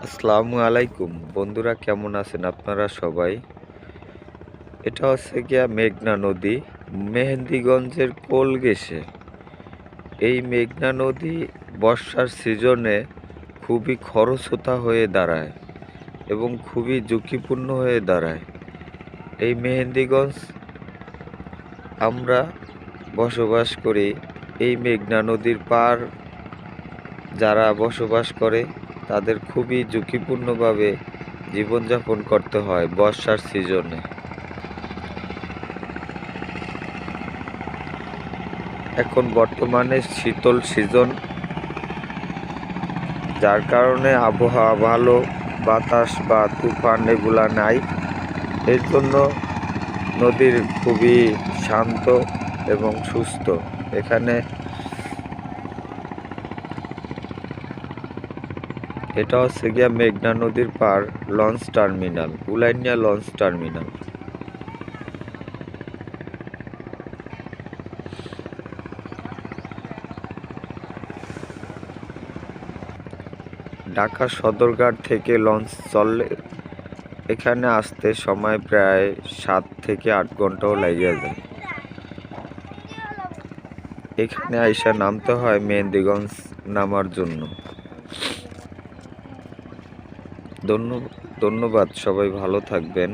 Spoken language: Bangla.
আসসালামু আলাইকুম বন্ধুরা, কেমন আছেন আপনারা সবাই? এটা হচ্ছে গিয়া মেঘনা নদী, মেহেন্দিগঞ্জের কোল ঘেঁষে। এই মেঘনা নদী বর্ষার সিজনে খুবই খরস্রোতা হয়ে দাঁড়ায় এবং খুবই ঝুঁকিপূর্ণ হয়ে দাঁড়ায়। এই মেহেন্দিগঞ্জ আমরা বসবাস করি। এই মেঘনা নদীর পার যারা বসবাস করে তাদের খুবই ঝুঁকিপূর্ণভাবে জীবনযাপন করতে হয় বর্ষার সিজনে। এখন বর্তমানে শীতল সিজন, যার কারণে আবহাওয়া ভালো, বাতাস বা তুফান এগুলা নাই। এর জন্য নদীর খুবই শান্ত এবং সুস্থ। এখানে এটা হচ্ছে গিয়া মেঘনা নদীর পার launch terminal, Ulania launch terminal. Dhaka Sadarghat থেকে লঞ্চ চললে এখানে আসতে সময় প্রায় 7 থেকে 8 ঘন্টাও লেগে যায়। এখানে আইসা নামতে হয় মেহেন্দিগঞ্জ নামার জন্য। ধন্যবাদ, সবাই ভালো থাকবেন।